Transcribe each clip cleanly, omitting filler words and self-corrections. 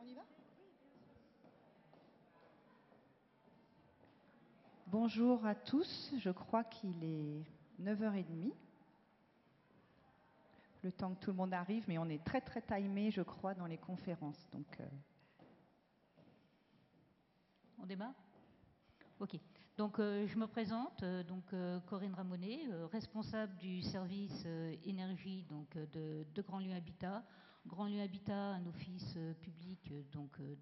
y va? Bonjour à tous, je crois qu'il est 9h30. Le temps que tout le monde arrive, mais on est très très timé, je crois, dans les conférences. Donc, On démarre ? Ok. Donc, je me présente, Corinne Ramonet, responsable du service énergie de Grand Lyon Habitat. Grand Lyon Habitat, un office public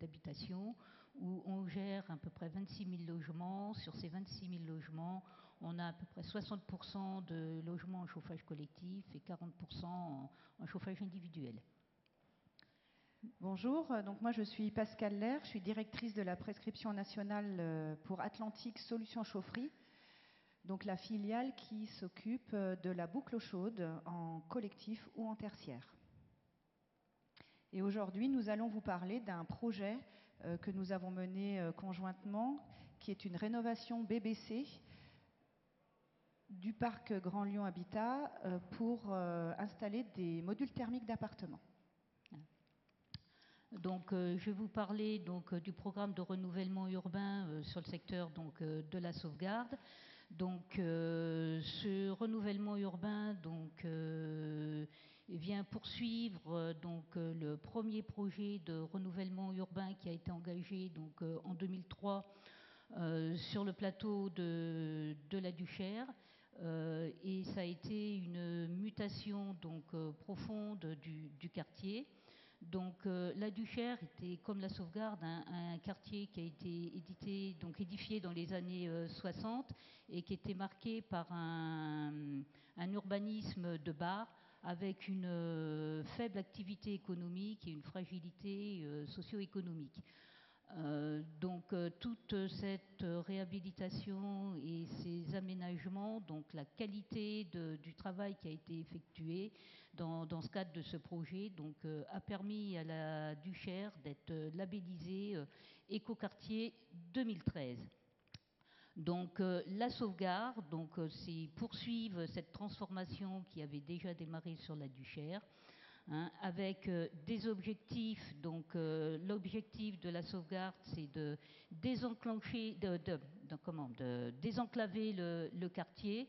d'habitation où on gère à peu près 26 000 logements. Sur ces 26 000 logements, on a à peu près 60% de logements en chauffage collectif et 40% en chauffage individuel. Bonjour, donc moi je suis Pascale Lair, je suis directrice de la prescription nationale pour Atlantique Solutions Chaufferie, donc la filiale qui s'occupe de la boucle eau chaude en collectif ou en tertiaire. Et aujourd'hui, nous allons vous parler d'un projet que nous avons mené conjointement, qui est une rénovation BBC du parc Grand Lyon Habitat pour installer des modules thermiques d'appartements. Donc, je vais vous parler du programme de renouvellement urbain sur le secteur de la sauvegarde. Donc, ce renouvellement urbain vient poursuivre le premier projet de renouvellement urbain qui a été engagé en 2003 sur le plateau de la Duchère. Et ça a été une mutation profonde du quartier. Donc la Duchère était, comme la Sauvegarde, un quartier qui a été édifié dans les années 60 et qui était marqué par un urbanisme de bar avec une faible activité économique et une fragilité socio-économique. Toute cette réhabilitation et ces aménagements, donc la qualité du travail qui a été effectué dans ce cadre de ce projet, a permis à la Duchère d'être labellisée Écoquartier 2013. Donc la sauvegarde, c'est poursuivre cette transformation qui avait déjà démarré sur la Duchère. Avec des objectifs. L'objectif de la sauvegarde, c'est de désenclaver le quartier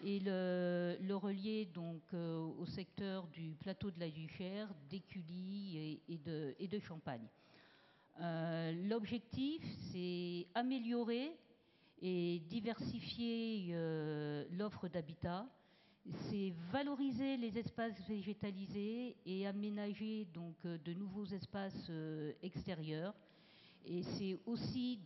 et le relier au secteur du plateau de la Duchère, d'Écully et de Champagne. L'objectif, c'est améliorer et diversifier l'offre d'habitat. C'est valoriser les espaces végétalisés et aménager de nouveaux espaces extérieurs. Et c'est aussi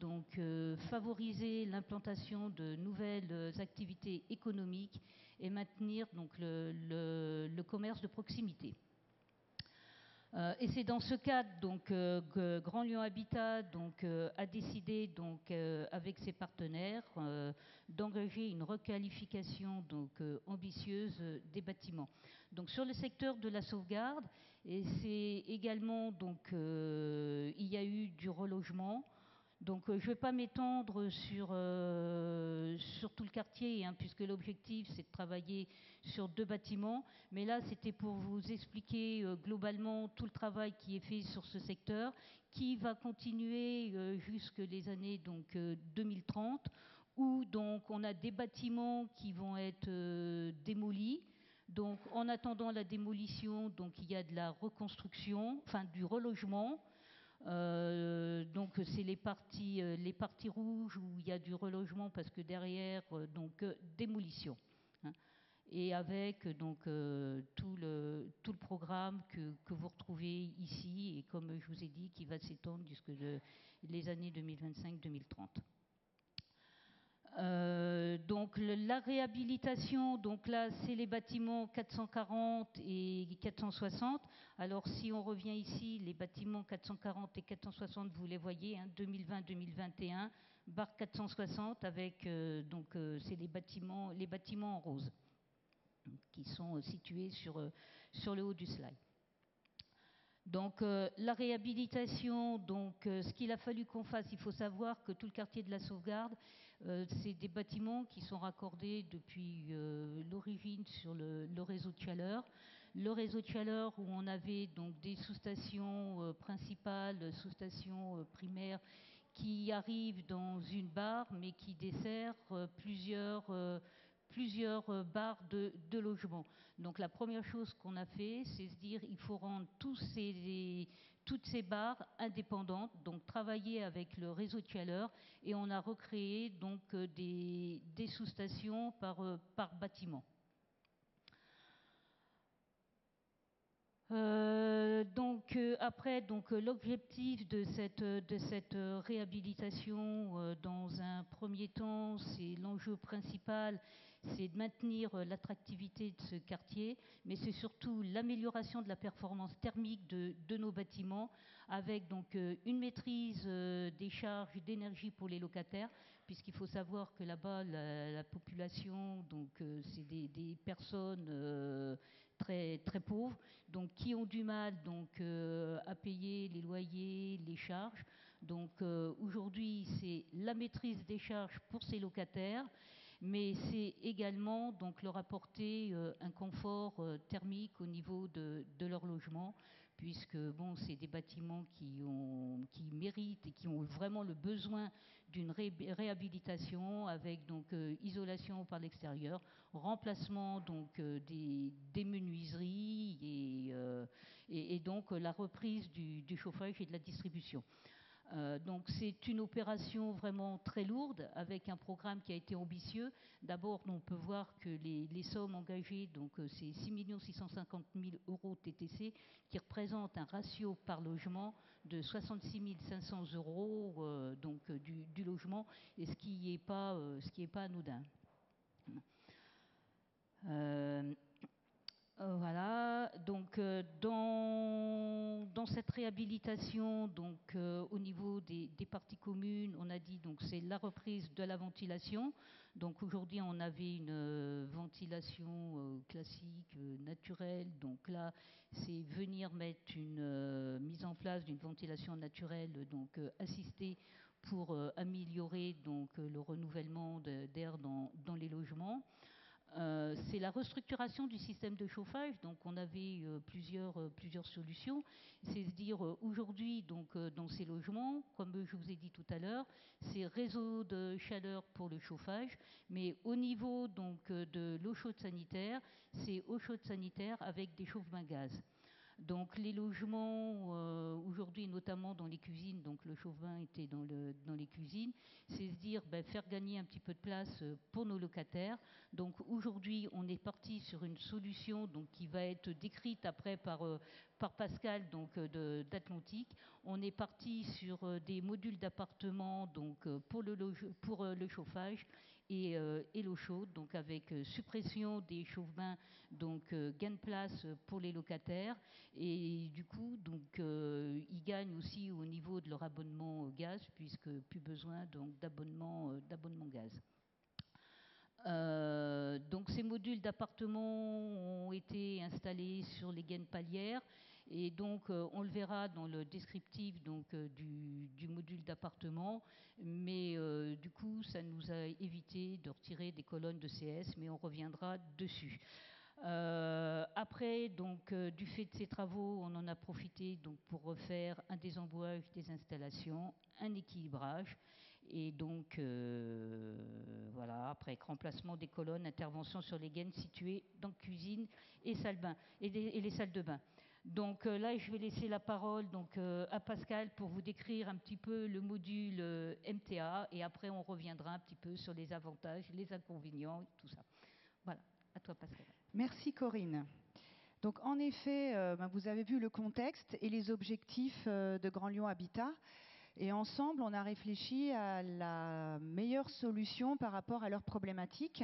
favoriser l'implantation de nouvelles activités économiques et maintenir le commerce de proximité. Et c'est dans ce cadre que Grand Lyon Habitat a décidé avec ses partenaires d'engager une requalification ambitieuse des bâtiments. Donc sur le secteur de la sauvegarde, et c'est également il y a eu du relogement. Donc je ne vais pas m'étendre sur tout le quartier, puisque l'objectif c'est de travailler sur 2 bâtiments. Mais là c'était pour vous expliquer globalement tout le travail qui est fait sur ce secteur, qui va continuer jusque les années 2030, où on a des bâtiments qui vont être démolis. Donc en attendant la démolition, il y a de la reconstruction, enfin du relogement. C'est les parties rouges où il y a du relogement parce que derrière démolition, et avec tout le programme que vous retrouvez ici et comme je vous ai dit qui va s'étendre jusque les années 2025-2030. La réhabilitation, là c'est les bâtiments 440 et 460. Alors si on revient ici, les bâtiments 440 et 460, vous les voyez, 2020-2021, barre 460 avec c'est les bâtiments en rose qui sont situés sur le haut du slide. Donc la réhabilitation, ce qu'il a fallu qu'on fasse, il faut savoir que tout le quartier de la sauvegarde, c'est des bâtiments qui sont raccordés depuis l'origine sur le réseau de chaleur. le réseau de chaleur où on avait donc des sous-stations principales, sous-stations primaires qui arrivent dans une barre mais qui desservent plusieurs barres de logement. Donc la première chose qu'on a fait, c'est se dire il faut rendre toutes ces barres indépendantes, donc travailler avec le réseau de chaleur, et on a recréé donc des sous-stations par bâtiment. Après, l'objectif de cette réhabilitation, dans un premier temps, c'est l'enjeu principal, c'est de maintenir l'attractivité de ce quartier, mais c'est surtout l'amélioration de la performance thermique de nos bâtiments, avec donc une maîtrise des charges d'énergie pour les locataires, puisqu'il faut savoir que là-bas, la population, c'est des personnes très, très pauvres, donc qui ont du mal à payer les loyers, les charges. Donc aujourd'hui, c'est la maîtrise des charges pour ces locataires, mais c'est également donc leur apporter un confort thermique au niveau de leur logement, puisque bon, c'est des bâtiments qui méritent et qui ont vraiment le besoin d'une réhabilitation, avec donc isolation par l'extérieur, remplacement donc des menuiseries et donc la reprise du chauffage et de la distribution. Donc c'est une opération vraiment très lourde, avec un programme qui a été ambitieux. D'abord, on peut voir que les sommes engagées, donc c'est 6 650 000 euros TTC, qui représentent un ratio par logement de 66 500 euros du logement, et ce qui n'est pas anodin. Voilà, donc dans cette réhabilitation, donc au niveau des parties communes, on a dit donc c'est la reprise de la ventilation. Donc aujourd'hui, on avait une ventilation classique, naturelle. Donc là, c'est venir mettre une mise en place d'une ventilation naturelle, donc assistée, pour améliorer donc le renouvellement d'air dans les logements. C'est la restructuration du système de chauffage. Donc on avait plusieurs solutions. C'est se dire aujourd'hui, donc dans ces logements, comme je vous ai dit tout à l'heure, c'est réseau de chaleur pour le chauffage, mais au niveau donc de l'eau chaude sanitaire, c'est eau chaude sanitaire avec des chauffe-bains gaz. Donc les logements, aujourd'hui, notamment dans les cuisines, donc le chauffe-bain était dans les cuisines, c'est se dire faire gagner un petit peu de place pour nos locataires. Donc aujourd'hui, on est parti sur une solution donc, qui va être décrite après par Pascal d'Atlantique. On est parti sur des modules d'appartements donc, pour le chauffage et l'eau chaude, donc avec suppression des chauffe-bains, donc gain de place pour les locataires, et du coup donc ils gagnent aussi au niveau de leur abonnement au gaz, puisque plus besoin donc d'abonnement gaz. Donc ces modules d'appartements ont été installés sur les gaines palières, et donc on le verra dans le descriptif donc, du module d'appartement, mais du coup ça nous a évité de retirer des colonnes de CS, mais on reviendra dessus. Après, donc, du fait de ces travaux, on en a profité donc, pour refaire un désembouage des installations, un équilibrage, et donc voilà, après remplacement des colonnes, intervention sur les gaines situées dans cuisine et salle bain et les salles de bain. Donc là, je vais laisser la parole donc, à Pascal pour vous décrire un petit peu le module MTA, et après on reviendra un petit peu sur les avantages, les inconvénients, tout ça. Voilà, à toi Pascal. Merci Corinne. Donc en effet, vous avez vu le contexte et les objectifs de Grand Lyon Habitat. Et ensemble, on a réfléchi à la meilleure solution par rapport à leurs problématiques.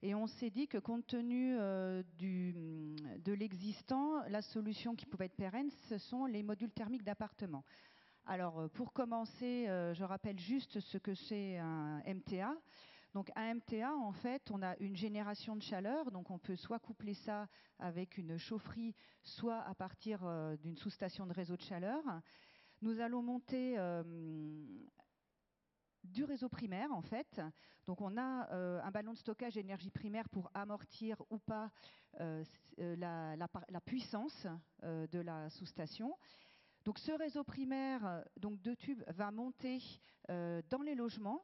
Et on s'est dit que compte tenu de l'existant, la solution qui pouvait être pérenne, ce sont les modules thermiques d'appartement. Alors, pour commencer, je rappelle juste ce que c'est un MTA. Donc un MTA, en fait, on a une génération de chaleur, donc on peut soit coupler ça avec une chaufferie, soit à partir d'une sous-station de réseau de chaleur. Nous allons monter du réseau primaire, en fait. Donc on a un ballon de stockage d'énergie primaire pour amortir ou pas la la puissance de la sous-station. Donc ce réseau primaire donc de tubes va monter dans les logements,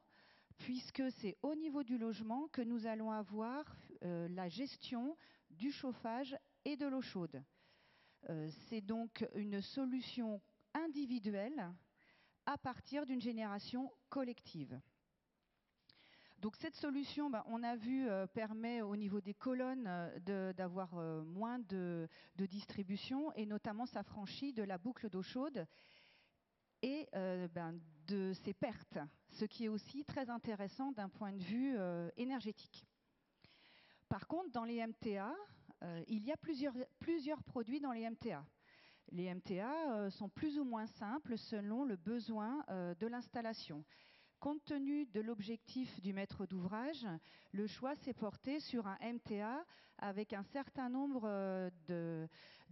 puisque c'est au niveau du logement que nous allons avoir la gestion du chauffage et de l'eau chaude. C'est donc une solution individuelle à partir d'une génération collective. Donc cette solution, on a vu, permet au niveau des colonnes d'avoir moins de distribution, et notamment s'affranchit de la boucle d'eau chaude et de ses pertes, ce qui est aussi très intéressant d'un point de vue énergétique. Par contre, dans les MTA, il y a plusieurs produits dans les MTA. Les MTA sont plus ou moins simples selon le besoin de l'installation. Compte tenu de l'objectif du maître d'ouvrage, le choix s'est porté sur un MTA avec un certain nombre de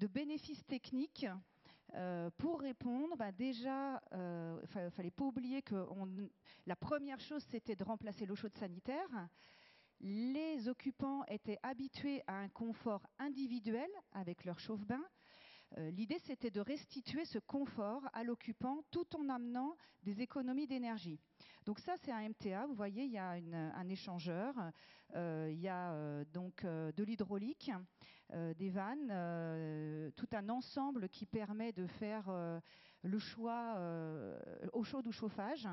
bénéfices techniques pour répondre. Déjà, il ne fallait pas oublier que la première chose, c'était de remplacer l'eau chaude sanitaire. Les occupants étaient habitués à un confort individuel avec leur chauffe-bain. L'idée, c'était de restituer ce confort à l'occupant tout en amenant des économies d'énergie. Donc ça, c'est un MTA. Vous voyez, il y a un échangeur, il y a donc de l'hydraulique, des vannes, tout un ensemble qui permet de faire le choix eau chaude ou chauffage.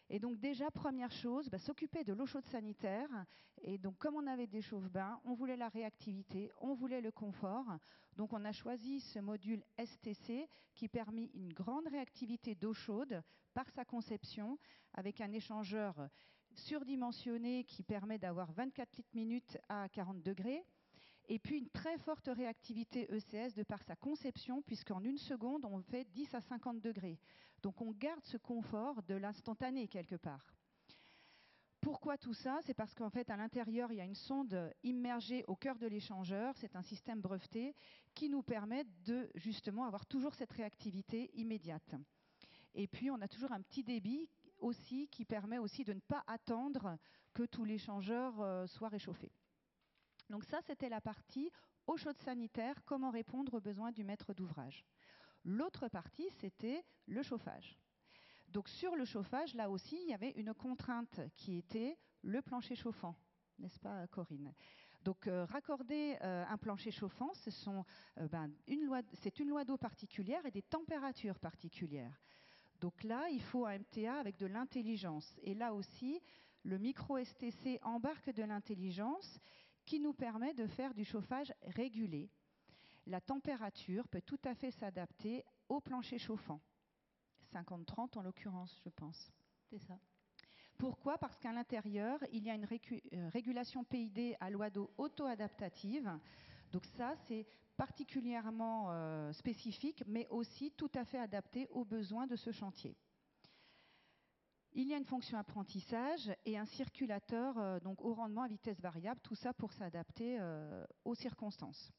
Et donc déjà, première chose, s'occuper de l'eau chaude sanitaire. Et donc comme on avait des chauffe-bains, on voulait la réactivité, on voulait le confort. Donc on a choisi ce module STC qui permet une grande réactivité d'eau chaude par sa conception, avec un échangeur surdimensionné qui permet d'avoir 24 litres minutes à 40 degrés. Et puis une très forte réactivité ECS de par sa conception, puisqu'en une seconde, on fait 10 à 50 degrés. Donc on garde ce confort de l'instantané quelque part. Pourquoi tout ça? C'est parce qu'en fait, à l'intérieur, il y a une sonde immergée au cœur de l'échangeur. C'est un système breveté qui nous permet de justement avoir toujours cette réactivité immédiate. Et puis, on a toujours un petit débit aussi qui permet aussi de ne pas attendre que tout l'échangeur soit réchauffé. Donc ça, c'était la partie eau chaude sanitaire, comment répondre aux besoins du maître d'ouvrage. L'autre partie, c'était le chauffage. Donc sur le chauffage, là aussi, il y avait une contrainte qui était le plancher chauffant, n'est-ce pas, Corinne? Donc raccorder un plancher chauffant, c'est une loi d'eau particulière et des températures particulières. Donc là, il faut un MTA avec de l'intelligence. Et là aussi, le micro STC embarque de l'intelligence qui nous permet de faire du chauffage régulé. La température peut tout à fait s'adapter au plancher chauffant. 50-30 en l'occurrence, je pense. C'est ça. Pourquoi? Parce qu'à l'intérieur, il y a une régulation PID à loi d'eau auto-adaptative. Donc ça, c'est particulièrement spécifique, mais aussi tout à fait adapté aux besoins de ce chantier. Il y a une fonction apprentissage et un circulateur donc au rendement à vitesse variable, tout ça pour s'adapter aux circonstances.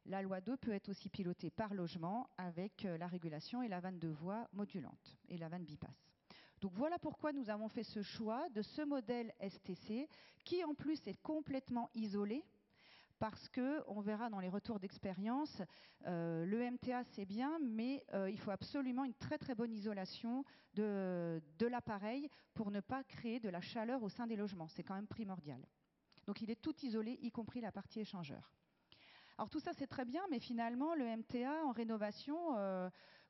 La loi 2 peut être aussi pilotée par logement avec la régulation et la vanne de voie modulante et la vanne bypass. Donc voilà pourquoi nous avons fait ce choix de ce modèle STC qui en plus est complètement isolé. Parce qu'on verra dans les retours d'expérience, le MTA c'est bien, mais il faut absolument une très très bonne isolation de l'appareil pour ne pas créer de la chaleur au sein des logements. C'est quand même primordial. Donc il est tout isolé, y compris la partie échangeur. Alors tout ça c'est très bien, mais finalement le MTA en rénovation,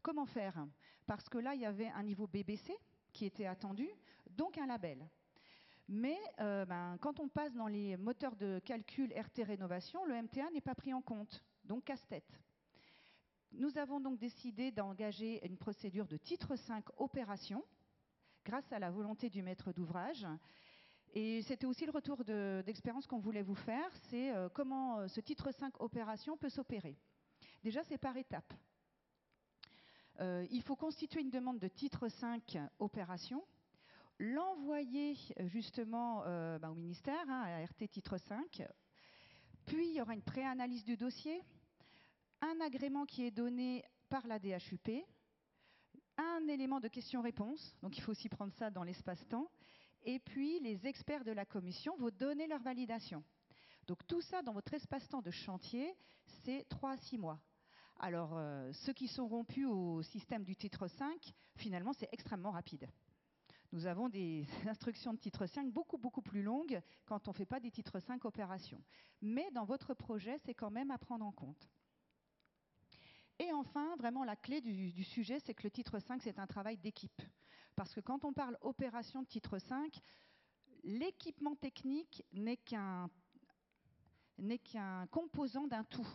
comment faire? Parce que là il y avait un niveau BBC qui était attendu, donc un label. Mais quand on passe dans les moteurs de calcul RT Rénovation, le MTA n'est pas pris en compte, donc casse-tête. Nous avons donc décidé d'engager une procédure de titre 5 opération, grâce à la volonté du maître d'ouvrage. Et c'était aussi le retour d'expérience qu'on voulait vous faire, c'est comment ce titre 5 opération peut s'opérer. Déjà, c'est par étapes. Il faut constituer une demande de titre 5 opération, l'envoyer justement au ministère, à RT titre 5, puis il y aura une préanalyse du dossier, un agrément qui est donné par la DHUP, un élément de question-réponse, donc il faut aussi prendre ça dans l'espace-temps, et puis les experts de la commission vont donner leur validation. Donc tout ça dans votre espace-temps de chantier, c'est 3 à 6 mois. Alors, ceux qui sont rompus au système du titre 5, finalement, c'est extrêmement rapide. Nous avons des instructions de titre 5 beaucoup, beaucoup plus longues quand on ne fait pas des titres 5 opérations. Mais dans votre projet, c'est quand même à prendre en compte. Et enfin, vraiment la clé du sujet, c'est que le titre 5, c'est un travail d'équipe. Parce que quand on parle opération de titre 5, l'équipement technique n'est qu'un composant d'un tout.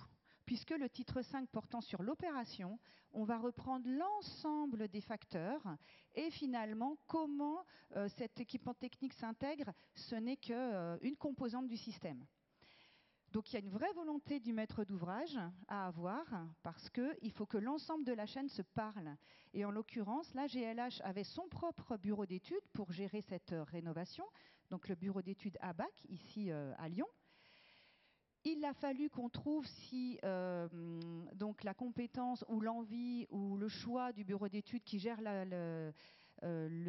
Puisque le titre 5 portant sur l'opération, on va reprendre l'ensemble des facteurs et finalement comment cet équipement technique s'intègre, ce n'est qu'une composante du système. Donc il y a une vraie volonté du maître d'ouvrage à avoir parce qu'il faut que l'ensemble de la chaîne se parle. Et en l'occurrence, la GLH avait son propre bureau d'études pour gérer cette rénovation, donc le bureau d'études ABAC, ici à Lyon. Il a fallu qu'on trouve si donc la compétence ou l'envie ou le choix du bureau d'études qui gère le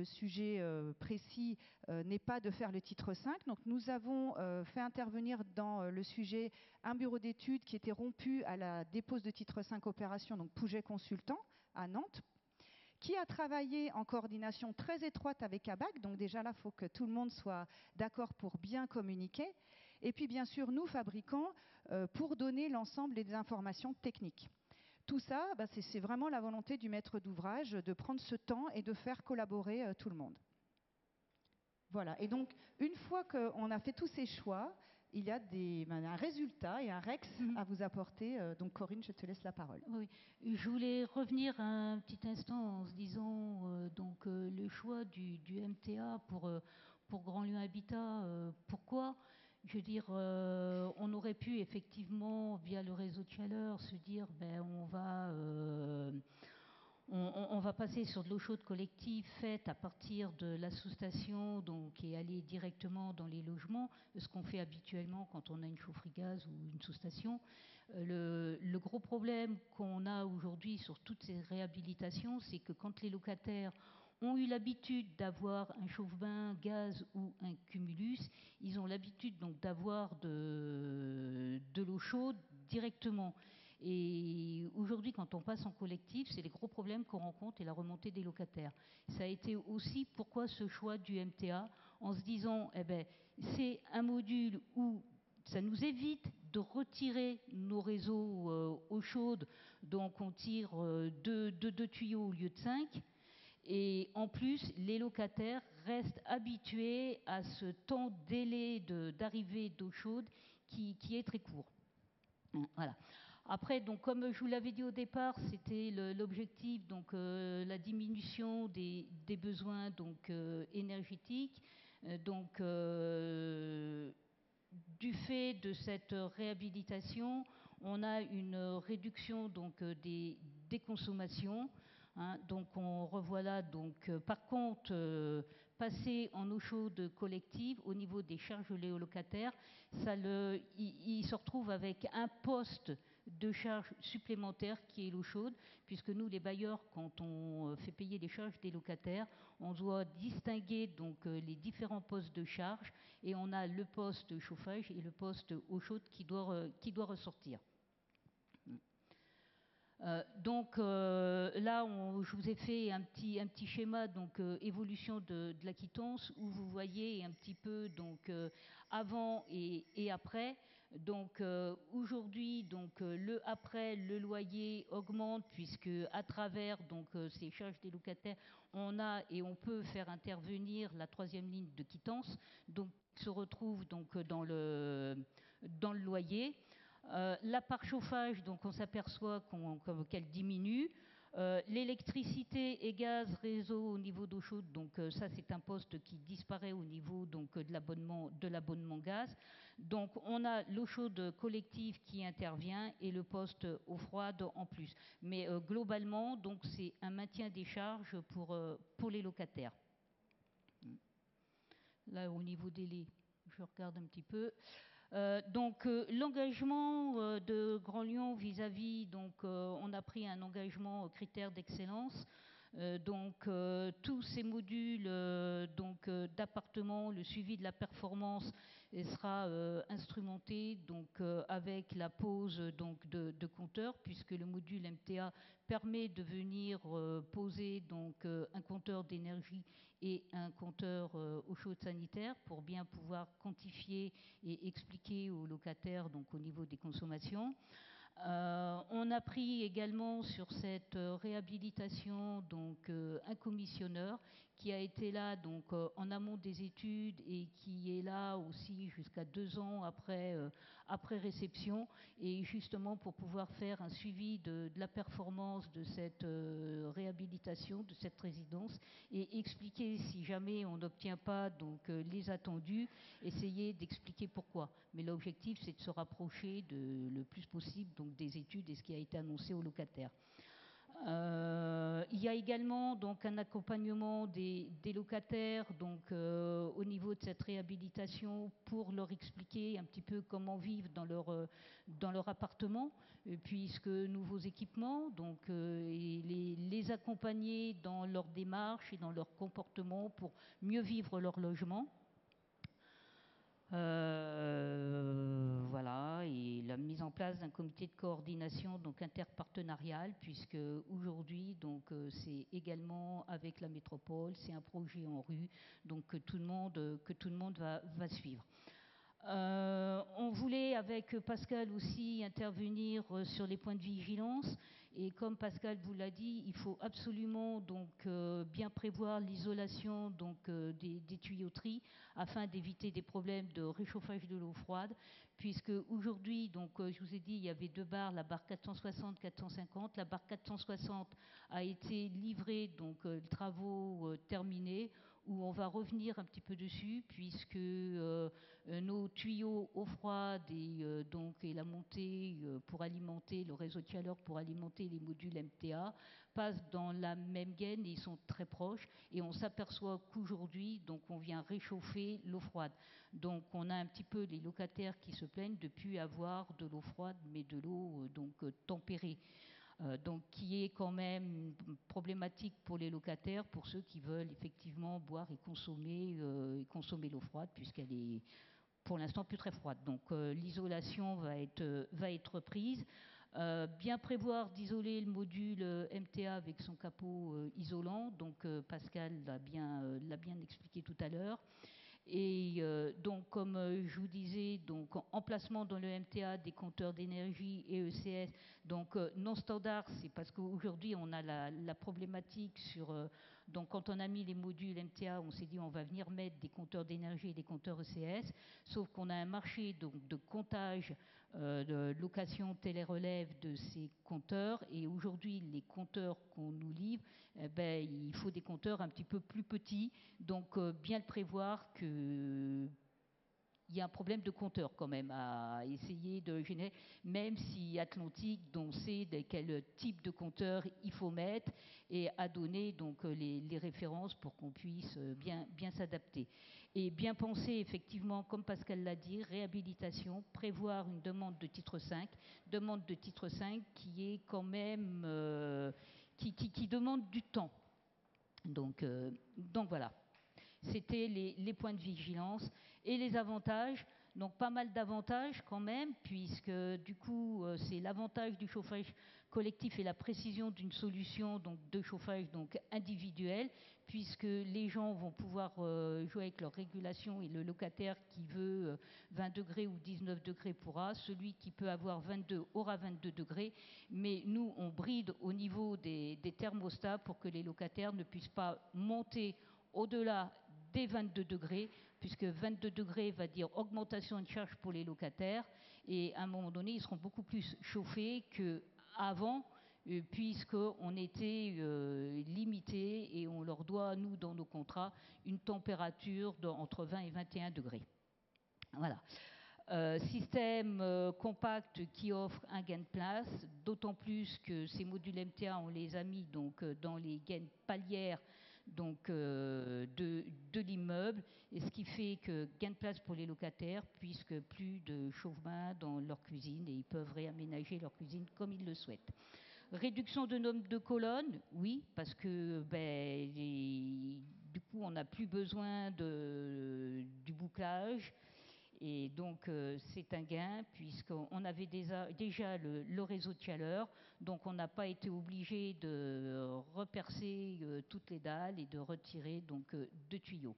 sujet précis n'est pas de faire le titre 5. Donc nous avons fait intervenir dans le sujet un bureau d'études qui était rompu à la dépose de titre 5 opération, donc Pouget Consultant à Nantes, qui a travaillé en coordination très étroite avec ABAC. Donc déjà là, il faut que tout le monde soit d'accord pour bien communiquer. Et puis bien sûr, nous, fabricants, pour donner l'ensemble des informations techniques. Tout ça, c'est vraiment la volonté du maître d'ouvrage de prendre ce temps et de faire collaborer tout le monde. Voilà. Et donc, une fois qu'on a fait tous ces choix, il y a un résultat et un REX à vous apporter. Donc Corinne, je te laisse la parole. Oui, je voulais revenir un petit instant en se disant le choix du MTA pour Grand Lyon Habitat. Pourquoi ? Je veux dire, on aurait pu effectivement, via le réseau de chaleur, se dire on va passer sur de l'eau chaude collective faite à partir de la sous-station et aller directement dans les logements, ce qu'on fait habituellement quand on a une chaufferie gaz ou une sous-station. Le gros problème qu'on a aujourd'hui sur toutes ces réhabilitations, c'est que quand les locataires ont eu l'habitude d'avoir un chauffe-bain gaz ou un cumulus, ils ont l'habitude donc d'avoir de l'eau chaude directement. Et aujourd'hui, quand on passe en collectif, c'est les gros problèmes qu'on rencontre et la remontée des locataires. Ça a été aussi pourquoi ce choix du MTA, en se disant, c'est un module où ça nous évite de retirer nos réseaux eau chaude, donc on tire deux tuyaux au lieu de 5. Et en plus, les locataires restent habitués à ce temps délai d'arrivée d'eau chaude qui est très court. Voilà. Après, donc, comme je vous l'avais dit au départ, c'était l'objectif, donc la diminution des besoins énergétiques. Du fait de cette réhabilitation, on a une réduction des consommations. Donc on revoit là, par contre, passer en eau chaude collective au niveau des charges aux locataires, il se retrouve avec un poste de charge supplémentaire qui est l'eau chaude, puisque nous, les bailleurs, quand on fait payer les charges des locataires, on doit distinguer les différents postes de charge, et on a le poste chauffage et le poste eau chaude qui doit ressortir. Là, je vous ai fait un petit schéma évolution de la quittance où vous voyez un petit peu avant et après. Aujourd'hui, le après, le loyer augmente puisque à travers ces charges des locataires, on a et on peut faire intervenir la troisième ligne de quittance, qui se retrouve dans le loyer. La part chauffage, on s'aperçoit qu'elle diminue. L'électricité et gaz réseau au niveau d'eau chaude, ça c'est un poste qui disparaît au niveau de l'abonnement gaz. Donc on a l'eau chaude collective qui intervient et le poste eau froide en plus. Mais globalement, c'est un maintien des charges pour les locataires. Là au niveau des laits, je regarde un petit peu. L'engagement de Grand Lyon vis-à-vis, on a pris un engagement critère d'excellence. Tous ces modules d'appartements, le suivi de la performance sera instrumenté avec la pose de compteurs, puisque le module MTA permet de venir poser un compteur d'énergie et un compteur eau chaude sanitaire pour bien pouvoir quantifier et expliquer aux locataires au niveau des consommations. On a pris également sur cette réhabilitation un commissionneur qui a été là en amont des études et qui est là aussi jusqu'à 2 ans après réception, et justement pour pouvoir faire un suivi de la performance de cette réhabilitation, de cette résidence, et expliquer si jamais on n'obtient pas les attendus, essayer d'expliquer pourquoi. Mais l'objectif, c'est de se rapprocher le plus possible des études et ce qui a été annoncé aux locataires. Il y a également un accompagnement des locataires au niveau de cette réhabilitation pour leur expliquer un petit peu comment vivre dans leur appartement, puisque nouveaux équipements, et les accompagner dans leur démarche et dans leur comportement pour mieux vivre leur logement. Voilà, et la mise en place d'un comité de coordination interpartenarial, puisque aujourd'hui c'est également avec la métropole, c'est un projet en rue, que tout le monde va suivre. On voulait avec Pascal aussi intervenir sur les points de vigilance, et comme Pascal vous l'a dit, il faut absolument bien prévoir l'isolation des tuyauteries afin d'éviter des problèmes de réchauffage de l'eau froide, puisque aujourd'hui, je vous ai dit, il y avait 2 barres, la barre 460-450. La barre 460 a été livrée, les travaux terminés, où on va revenir un petit peu dessus, puisque nos tuyaux eau froide et la montée pour alimenter le réseau de chaleur, pour alimenter les modules MTA, passent dans la même gaine et ils sont très proches. Et on s'aperçoit qu'aujourd'hui, on vient réchauffer l'eau froide. On a un petit peu les locataires qui se plaignent de ne plus avoir de l'eau froide, mais de l'eau tempérée. Qui est quand même problématique pour les locataires, pour ceux qui veulent effectivement boire et consommer l'eau froide, puisqu'elle est pour l'instant plus très froide. L'isolation va être prise. Bien prévoir d'isoler le module MTA avec son capot isolant. Pascal l'a bien expliqué tout à l'heure. Et comme je vous disais, emplacement dans le MTA des compteurs d'énergie et ECS, non standard, c'est parce qu'aujourd'hui on a la problématique sur, quand on a mis les modules MTA, on s'est dit on va venir mettre des compteurs d'énergie et des compteurs ECS, sauf qu'on a un marché de comptage, de location télérelève de ces compteurs, et aujourd'hui les compteurs qu'on nous livre, il faut des compteurs un petit peu plus petits, bien le prévoir que il y a un problème de compteur quand même à essayer de générer, même si Atlantique sait quel type de compteur il faut mettre, et à donner les références pour qu'on puisse bien s'adapter. Et bien penser effectivement, comme Pascal l'a dit, réhabilitation, prévoir une demande de titre 5 qui est quand même qui demande du temps. Donc voilà. C'était les points de vigilance et les avantages. Donc pas mal d'avantages quand même, puisque du coup c'est l'avantage du chauffage collectif et la précision d'une solution de chauffage individuel, puisque les gens vont pouvoir jouer avec leur régulation, et le locataire qui veut 20 degrés ou 19 degrés pourra, celui qui peut avoir 22 aura 22 degrés, mais nous on bride au niveau des thermostats pour que les locataires ne puissent pas monter au-delà des 22 degrés, puisque 22 degrés va dire augmentation de charge pour les locataires, et à un moment donné, ils seront beaucoup plus chauffés qu'avant, puisqu'on était limité, et on leur doit, nous, dans nos contrats, une température entre 20 et 21 degrés. Voilà. Système compact qui offre un gain de place, d'autant plus que ces modules MTA, on les a mis dans les gaines palières de l'immeuble, et ce qui fait que gain de place pour les locataires, puisque plus de chauffe-bain dans leur cuisine, et ils peuvent réaménager leur cuisine comme ils le souhaitent. Réduction de nombre de colonnes, oui, parce que du coup, on n'a plus besoin du bouclage. Et donc, c'est un gain, puisqu'on avait déjà le réseau de chaleur. Donc, on n'a pas été obligé de repercer toutes les dalles et de retirer donc, deux tuyaux.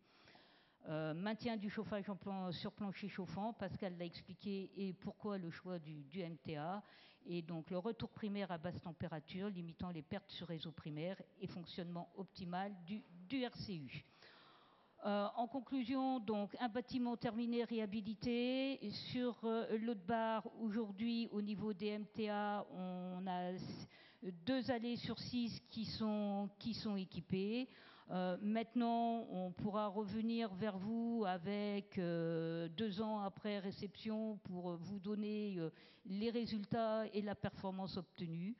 Maintien du chauffage sur plancher chauffant, Pascal l'a expliqué, et pourquoi le choix du MTA. Et donc le retour primaire à basse température, limitant les pertes sur réseau primaire et fonctionnement optimal du RCU. En conclusion, donc, un bâtiment terminé, réhabilité. Sur l'Aude-Bar, aujourd'hui, au niveau des MTA, on a 2 allées sur 6 qui sont équipées. Maintenant, on pourra revenir vers vous avec 2 ans après réception pour vous donner les résultats et la performance obtenue.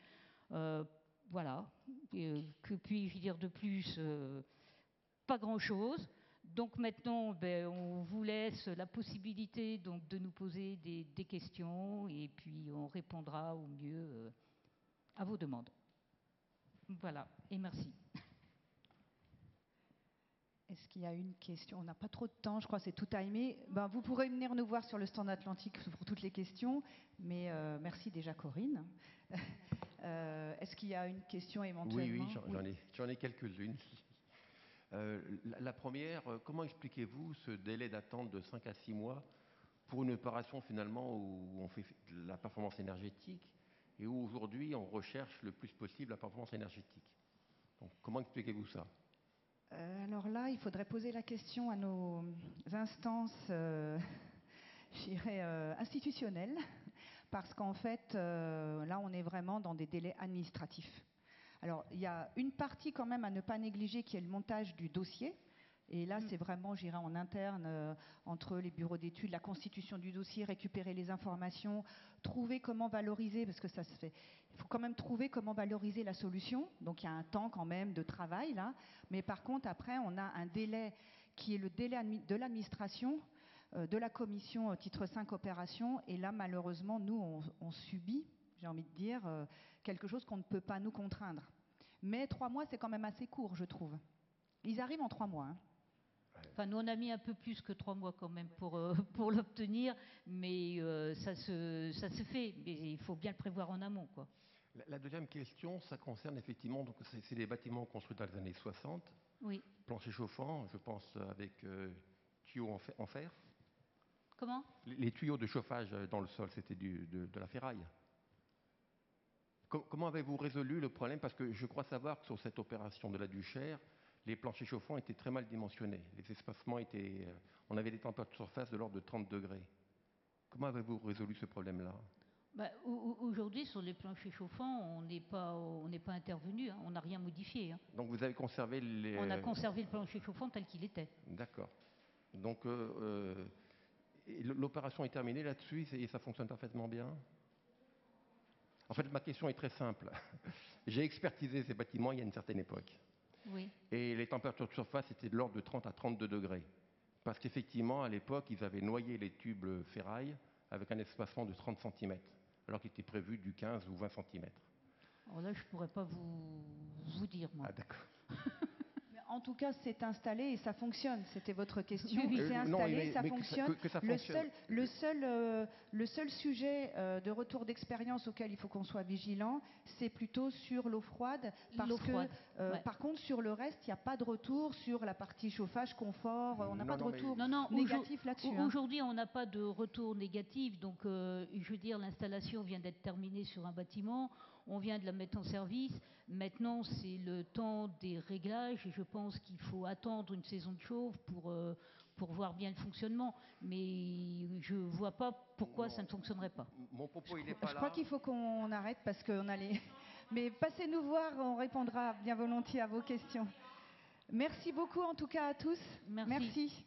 Voilà. Que puis-je dire de plus? Pas grand-chose. Donc maintenant, on vous laisse la possibilité donc, de nous poser des questions et puis on répondra au mieux à vos demandes. Voilà, et merci. Est-ce qu'il y a une question? On n'a pas trop de temps, je crois que c'est tout timé. Vous pourrez venir nous voir sur le stand Atlantique pour toutes les questions, mais merci déjà Corinne. Est-ce qu'il y a une question éventuellement? Oui, j'en ai quelques-unes. La première, comment expliquez-vous ce délai d'attente de 5 à 6 mois pour une opération finalement où on fait la performance énergétique et où aujourd'hui on recherche le plus possible la performance énergétique? Donc, comment expliquez-vous ça? Alors là, il faudrait poser la question à nos instances institutionnelles, parce qu'en fait, là, on est vraiment dans des délais administratifs. Alors, il y a une partie quand même à ne pas négliger qui est le montage du dossier. Et là, c'est vraiment, j'irai en interne, entre les bureaux d'études, la constitution du dossier, récupérer les informations, trouver comment valoriser, parce que ça se fait. Il faut quand même trouver comment valoriser la solution. Donc, il y a un temps quand même de travail, là. Mais par contre, après, on a un délai qui est le délai de l'administration, de la commission titre 5 opération. Et là, malheureusement, nous, on subit, j'ai envie de dire, quelque chose qu'on ne peut pas nous contraindre. Mais 3 mois, c'est quand même assez court, je trouve. Ils arrivent en 3 mois. Hein. Enfin, nous, on a mis un peu plus que 3 mois quand même pour l'obtenir, mais ça se fait. Mais il faut bien le prévoir en amont, quoi. La deuxième question, ça concerne effectivement, donc c'est des bâtiments construits dans les années 60. Oui. Plancher chauffant, je pense avec tuyaux en fer. Comment? Les tuyaux de chauffage dans le sol, c'était de la ferraille. Comment avez-vous résolu le problème? Parce que je crois savoir que sur cette opération de la Duchère, les planchers chauffants étaient très mal dimensionnés. Les espacements étaient... on avait des températures de surface de l'ordre de 30 degrés. Comment avez-vous résolu ce problème-là? Aujourd'hui, sur les planchers chauffants, on n'est pas intervenu, hein, on n'a rien modifié. Hein. Donc vous avez conservé les... On a conservé le plancher chauffant tel qu'il était. D'accord. Donc l'opération est terminée là-dessus et ça fonctionne parfaitement bien? En fait, ma question est très simple. J'ai expertisé ces bâtiments il y a une certaine époque. Oui. Et les températures de surface étaient de l'ordre de 30 à 32 degrés. Parce qu'effectivement, à l'époque, ils avaient noyé les tubes ferraille avec un espacement de 30 cm, alors qu'il était prévu du 15 ou 20 cm. Alors là, je ne pourrais pas vous dire, moi. Ah, d'accord. En tout cas, c'est installé et ça fonctionne. C'était votre question. Oui, c'est installé, ça mais fonctionne. Que ça fonctionne. Le seul sujet de retour d'expérience auquel il faut qu'on soit vigilant, c'est plutôt sur l'eau froide. Par contre, sur le reste, il n'y a pas de retour sur la partie chauffage, confort. On n'a pas de retour négatif là-dessus. Aujourd'hui, on n'a pas de retour négatif. Donc, je veux dire, l'installation vient d'être terminée sur un bâtiment. On vient de la mettre en service. Maintenant, c'est le temps des réglages et je pense qu'il faut attendre une saison de chauffe pour voir bien le fonctionnement. Mais je ne vois pas pourquoi ça ne fonctionnerait pas. Mon propos, il n'est pas là. Je crois qu'il faut qu'on arrête parce qu'on a les... Mais passez-nous voir, on répondra bien volontiers à vos questions. Merci beaucoup en tout cas à tous. Merci.